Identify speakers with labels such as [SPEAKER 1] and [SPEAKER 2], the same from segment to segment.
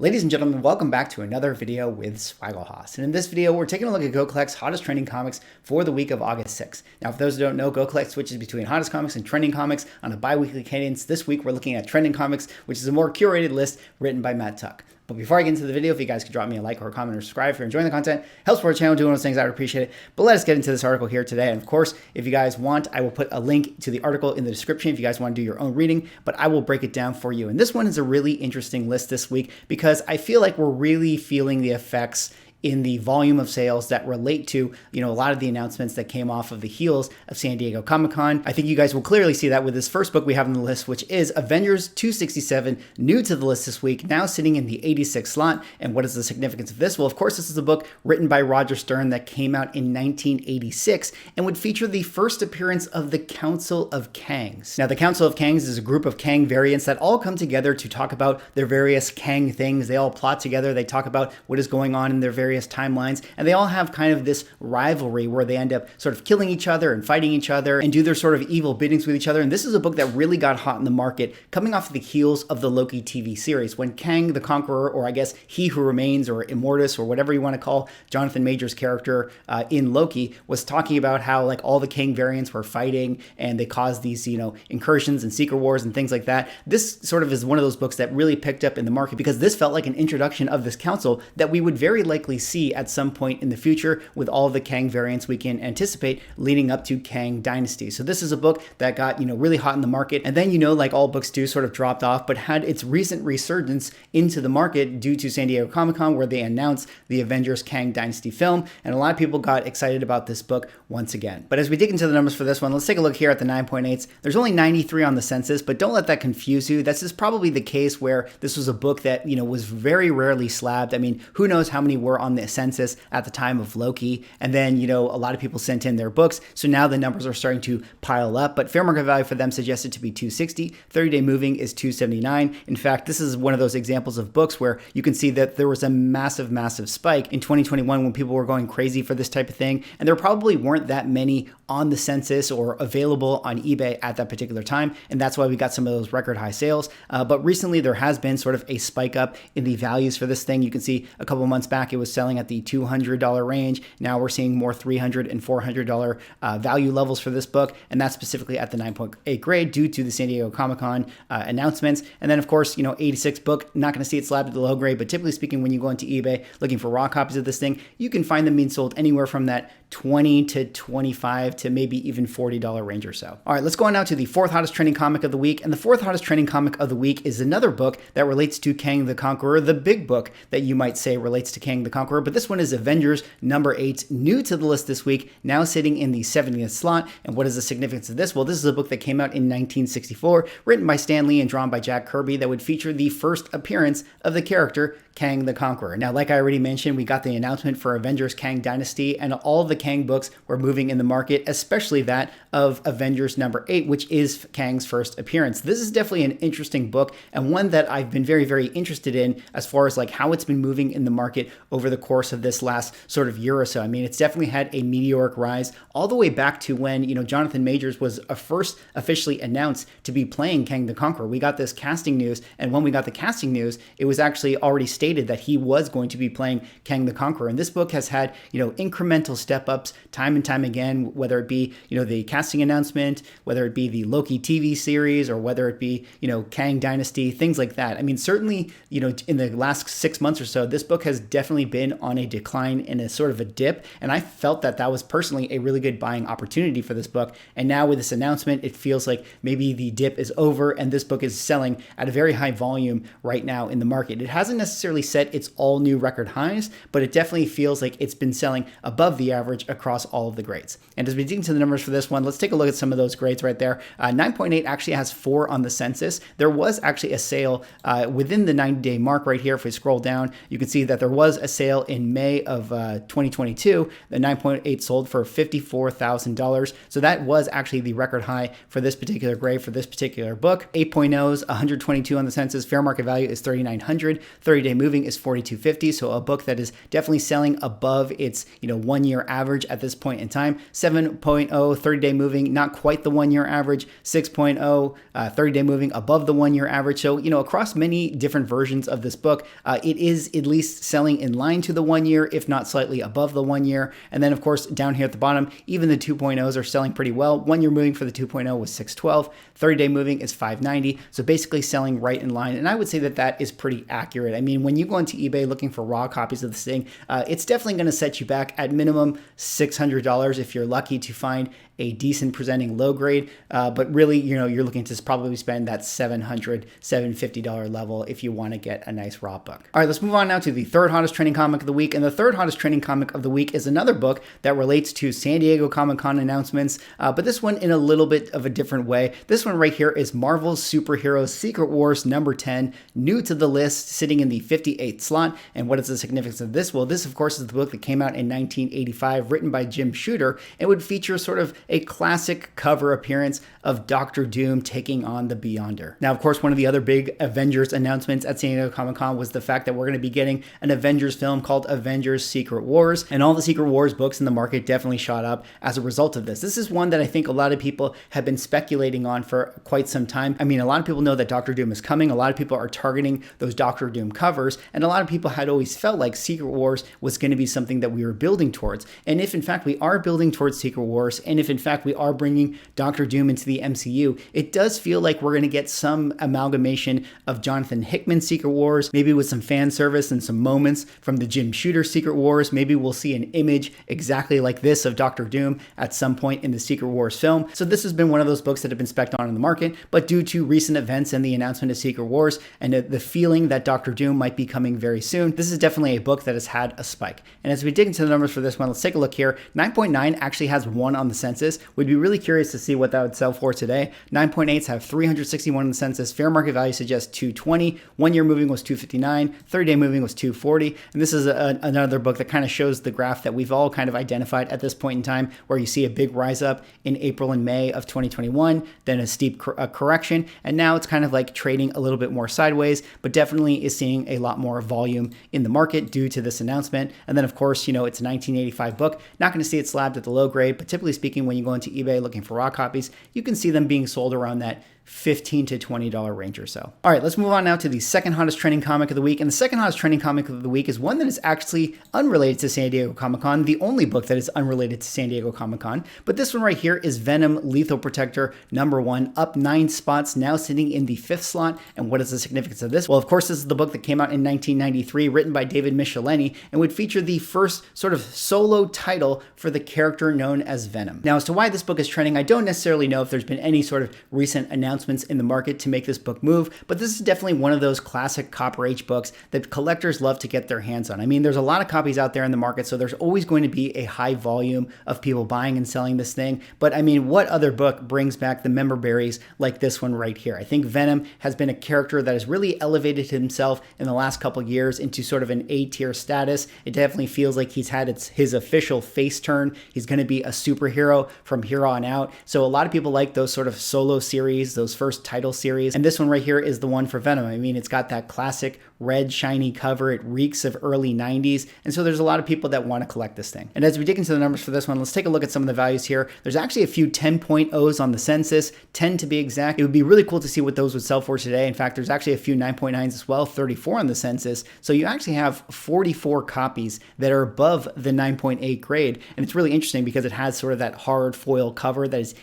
[SPEAKER 1] Ladies and gentlemen, welcome back to another video with Swagglehos. And in this video, we're taking a look at GoCollect's hottest trending comics for the week of August 6th. Now, for those who don't know, GoCollect switches between hottest comics and trending comics on a bi-weekly cadence. This week, we're looking at trending comics, which is a more curated list written by Matt Tuck. But before I get into the video, if you guys could drop me a like or a comment or subscribe if you're enjoying the content, helps support the channel, doing those things, I would appreciate it. But let us get into this article here today. And of course, if you guys want, I will put a link to the article in the description if you guys want to do your own reading, but I will break it down for you. And this one is a really interesting list this week because I feel like we're really feeling the effects in the volume of sales that relate to, a lot of the announcements that came off of the heels of San Diego Comic-Con. I think you guys will clearly see that with this first book we have on the list, which is Avengers 267, new to the list this week, now sitting in the 86th slot. And what is the significance of this? Well, of course, this is a book written by Roger Stern that came out in 1986 and would feature the first appearance of the Council of Kangs. Now, the Council of Kangs is a group of Kang variants that all come together to talk about their various Kang things. They all plot together. They talk about what is going on in their various timelines, and they all have kind of this rivalry where they end up sort of killing each other and fighting each other and do their sort of evil biddings with each other. And this is a book that really got hot in the market coming off of the heels of the Loki TV series when Kang the Conqueror, or I guess He Who Remains, or Immortus, or whatever you want to call Jonathan Majors' character in Loki, was talking about how like all the Kang variants were fighting and they caused these, incursions and secret wars and things like that. This sort of is one of those books that really picked up in the market because this felt like an introduction of this council that we would very likely see at some point in the future with all the Kang variants we can anticipate leading up to Kang Dynasty. So this is a book that got, really hot in the market. And then, like all books do, sort of dropped off, but had its recent resurgence into the market due to San Diego Comic-Con, where they announced the Avengers Kang Dynasty film. And a lot of people got excited about this book once again. But as we dig into the numbers for this one, let's take a look here at the 9.8s. There's only 93 on the census, but don't let that confuse you. This is probably the case where this was a book that, was very rarely slabbed. I mean, who knows how many were on the census at the time of Loki. And then, a lot of people sent in their books. So now the numbers are starting to pile up, but fair market value for them suggested to be 260. 30-day moving is 279. In fact, this is one of those examples of books where you can see that there was a massive spike in 2021 when people were going crazy for this type of thing. And there probably weren't that many on the census or available on eBay at that particular time. And that's why we got some of those record high sales. But recently there has been sort of a spike up in the values for this thing. You can see a couple months back, it was selling at the $200 range. Now we're seeing more $300 and $400 value levels for this book. And that's specifically at the 9.8 grade due to the San Diego Comic-Con announcements. And then of course, 86 book, not going to see it slabbed at the low grade, but typically speaking, when you go into eBay looking for raw copies of this thing, you can find them being sold anywhere from that $20 to $25 to maybe even $40 range or so. All right, let's go on now to the fourth hottest trending comic of the week. And the fourth hottest trending comic of the week is another book that relates to Kang the Conqueror, the big book that you might say relates to Kang the Conqueror. But this one is Avengers number 8, new to the list this week, now sitting in the 70th slot. And what is the significance of this? Well, this is a book that came out in 1964, written by Stan Lee and drawn by Jack Kirby, that would feature the first appearance of the character Kang the Conqueror. Now, like I already mentioned, we got the announcement for Avengers Kang Dynasty, and all of the Kang books were moving in the market, especially that of Avengers number 8, which is Kang's first appearance. This is definitely an interesting book, and one that I've been very interested in as far as like how it's been moving in the market over the course of this last sort of year or so. I mean, it's definitely had a meteoric rise all the way back to when, Jonathan Majors was first officially announced to be playing Kang the Conqueror. We got this casting news, and when we got the casting news, it was actually already stated that he was going to be playing Kang the Conqueror. And this book has had, incremental step-ups time and time again, whether it be, the casting announcement, whether it be the Loki TV series, or whether it be, Kang Dynasty, things like that. I mean, certainly, in the last 6 months or so, this book has definitely been on a decline and a sort of a dip. And I felt that that was personally a really good buying opportunity for this book. And now with this announcement, it feels like maybe the dip is over and this book is selling at a very high volume right now in the market. It hasn't necessarily set its all new record highs, but it definitely feels like it's been selling above the average across all of the grades. And as we dig into the numbers for this one, let's take a look at some of those grades right there. 9.8 actually has 4 on the census. There was actually a sale within the 90-day mark right here. If we scroll down, you can see that there was a sale sale in May of 2022, the 9.8 sold for $54,000. So that was actually the record high for this particular grade for this particular book. 8.0s, 122 on the census. Fair market value is $3,900. 30-day moving is $4,250. So a book that is definitely selling above its 1-year average at this point in time. 7.0, 30-day moving, not quite the 1-year average. 6.0, 30-day moving above the 1-year average. So across many different versions of this book, it is at least selling in line to the 1 year, if not slightly above the 1 year. And then of course down here at the bottom, even the 2.0s are selling pretty well. 1 year moving for the 2.0 was 612. 30-day moving is 590. So basically selling right in line. And I would say that that is pretty accurate. I mean, when you go onto eBay looking for raw copies of this thing, it's definitely going to set you back at minimum $600 if you're lucky to find a decent presenting low grade, but really, you're looking to probably spend that $700, $750 level if you want to get a nice raw book. All right, let's move on now to the third hottest trending comic of the week. And the third hottest trending comic of the week is another book that relates to San Diego Comic-Con announcements, but this one in a little bit of a different way. This one right here is Marvel's Superheroes Secret Wars number 10, new to the list, sitting in the 58th slot. And what is the significance of this? Well, this of course is the book that came out in 1985, written by Jim Shooter, and would feature sort of a classic cover appearance of Doctor Doom taking on the Beyonder. Now, of course, one of the other big Avengers announcements at San Diego Comic-Con was the fact that we're going to be getting an Avengers film called Avengers Secret Wars, and all the Secret Wars books in the market definitely shot up as a result of this. This is one that I think a lot of people have been speculating on for quite some time. I mean, a lot of people know that Doctor Doom is coming. A lot of people are targeting those Doctor Doom covers, and a lot of people had always felt like Secret Wars was going to be something that we were building towards. And if in fact we are building towards Secret Wars, and if in fact we are bringing Doctor Doom into the MCU, it does feel like we're going to get some amalgamation of Jonathan Hickman's Secret Wars, maybe with some fan service and some moments from the Jim Shooter Secret Wars. Maybe we'll see an image exactly like this of Doctor Doom at some point in the Secret Wars film. So this has been one of those books that have been spec'd on in the market, but due to recent events and the announcement of Secret Wars and the feeling that Doctor Doom might be coming very soon, this is definitely a book that has had a spike. And as we dig into the numbers for this one, let's take a look here. 9.9 actually has 1 on the census. We'd be really curious to see what that would sell for today. 9.8s have 361 in the census. Fair market value suggests 220. 1 year moving was 259. 30-day moving was 240. And this is another book that kind of shows the graph that we've all kind of identified at this point in time, where you see a big rise up in April and May of 2021, then a steep correction, and now it's kind of like trading a little bit more sideways, but definitely is seeing a lot more volume in the market due to this announcement. And then of course, it's a 1985 book. Not going to see it slabbed at the low grade, but typically speaking, when you go into eBay looking for raw copies, you can see them being sold around that $15 to $20 range or so. All right, let's move on now to the second hottest trending comic of the week. And the second hottest trending comic of the week is one that is actually unrelated to San Diego Comic-Con, the only book that is unrelated to San Diego Comic-Con. But this one right here is Venomlethal Protector number 1, up 9 spots, now sitting in the 5th slot. And what is the significance of this? Well, of course, this is the book that came out in 1993, written by David Michelinie, and would feature the first sort of solo title for the character known as Venom. Now, as to why this book is trending, I don't necessarily know if there's been any sort of recent announcements in the market to make this book move, but this is definitely one of those classic Copper H books that collectors love to get their hands on. I mean, there's a lot of copies out there in the market, so there's always going to be a high volume of people buying and selling this thing. But I mean, what other book brings back the member berries like this one right here? I think Venom has been a character that has really elevated himself in the last couple years into sort of an A-tier status. It definitely feels like he's had his official face turn. He's going to be a superhero from here on out. So a lot of people like those sort of solo series, those first title series, and this one right here is the one for Venom. I mean, it's got that classic red shiny cover. It reeks of early 90s, and so there's a lot of people that want to collect this thing. And as we dig into the numbers for this one, let's take a look at some of the values here. There's actually a few 10.0s on the census, 10 to be exact. It would be really cool to see what those would sell for today. In fact, there's actually a few 9.9s as well, 34 on the census. So you actually have 44 copies that are above the 9.8 grade, and it's really interesting because it has sort of that hard foil cover that is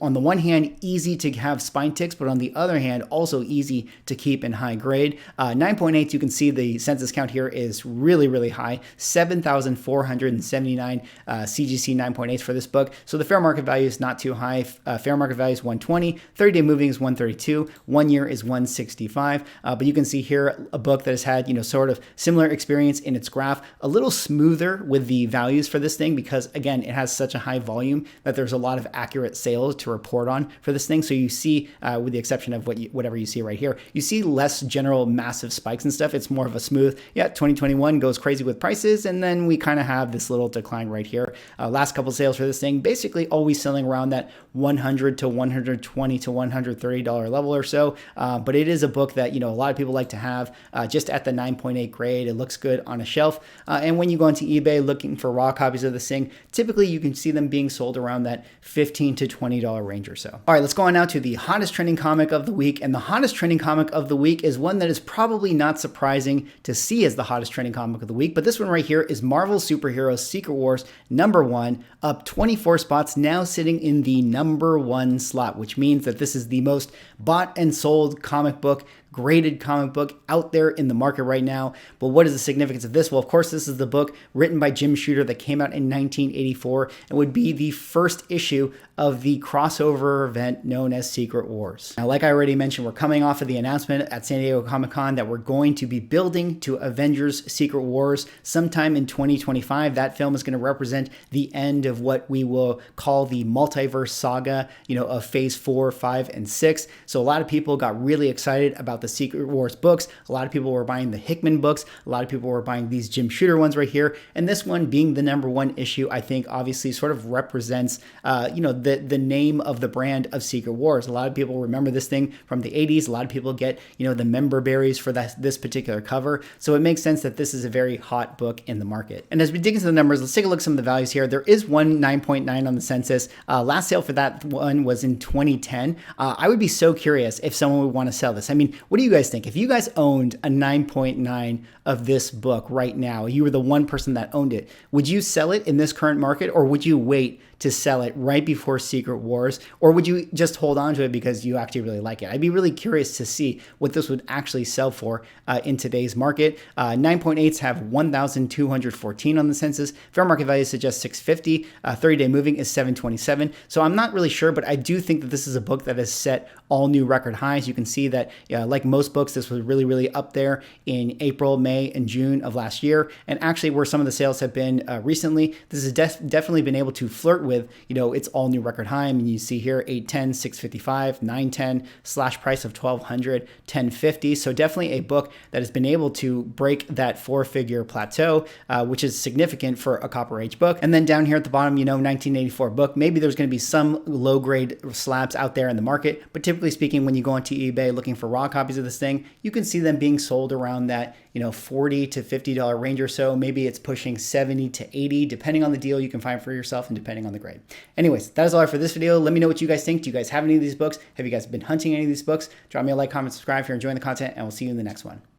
[SPEAKER 1] on the one hand, easy to have spine ticks, but on the other hand, also easy to keep in high grade. 9.8, you can see the census count here is really, really high. 7,479 CGC 9.8s for this book. So the fair market value is not too high. Fair market value is 120. 30-day moving is 132. 1 year is 165. But you can see here a book that has had, sort of similar experience in its graph, a little smoother with the values for this thing because, again, it has such a high volume that there's a lot of accurate sales sales to report on for this thing. So you see, with the exception of whatever you see right here, you see less general massive spikes and stuff. It's more of a smooth, 2021 goes crazy with prices, and then we kind of have this little decline right here. Last couple sales for this thing, basically always selling around that $100 to $120 to $130 level or so. But it is a book that, a lot of people like to have just at the 9.8 grade. It looks good on a shelf. And when you go onto eBay looking for raw copies of this thing, typically you can see them being sold around that $15 to $20 range or so. All right, let's go on now to the hottest trending comic of the week. And the hottest trending comic of the week is one that is probably not surprising to see as the hottest trending comic of the week. But this one right here is Marvel Superheroes Secret Wars #1, up 24 spots, now sitting in the #1 slot, which means that this is the most bought and sold comic book, graded comic book out there in the market right now. But what is the significance of this? Well, of course, this is the book written by Jim Shooter that came out in 1984 and would be the first issue of the crossover event known as Secret Wars. Now, like I already mentioned, we're coming off of the announcement at San Diego Comic-Con that we're going to be building to Avengers Secret Wars sometime in 2025. That film is going to represent the end of what we will call the multiverse saga, of phase 4, 5, and 6. So a lot of people got really excited about the Secret Wars books. A lot of people were buying the Hickman books. A lot of people were buying these Jim Shooter ones right here. And this one being the #1 issue, I think obviously sort of represents, the name of the brand of Secret Wars. A lot of people remember this thing from the 80s. A lot of people get, the member berries for this particular cover. So it makes sense that this is a very hot book in the market. And as we dig into the numbers, let's take a look at some of the values here. There is one 9.9 on the census. Last sale for that one was in 2010. I would be so curious if someone would want to sell this. I mean, what do you guys think? If you guys owned a 9.9 of this book right now, you were the one person that owned it, would you sell it in this current market, or would you wait to sell it right before Secret Wars, or would you just hold on to it because you actually really like it? I'd be really curious to see what this would actually sell for in today's market. 9.8s have 1,214 on the census. Fair market value suggests 650. 30-day moving is 727. So I'm not really sure, but I do think that this is a book that has set all new record highs. You can see that, like most books, this was really, really up there in April, May, and June of last year. And actually, where some of the sales have been recently, this has definitely been able to flirt with, its all new record high. I mean, you see here 810, 655, 910, slash price of 1,200, 1050. So definitely a book that has been able to break that 4-figure plateau, which is significant for a Copper Age book. And then down here at the bottom, 1984 book. Maybe there's going to be some low grade slabs out there in the market, but typically speaking, when you go onto eBay looking for raw copies of this thing, you can see them being sold around that, $40 to $50 range or so. Maybe it's pushing 70 to 80, depending on the deal you can find for yourself and depending on the grade. Anyways, that is all for this video. Let me know what you guys think. Do you guys have any of these books? Have you guys been hunting any of these books? Drop me a like, comment, subscribe if you're enjoying the content, and we'll see you in the next one.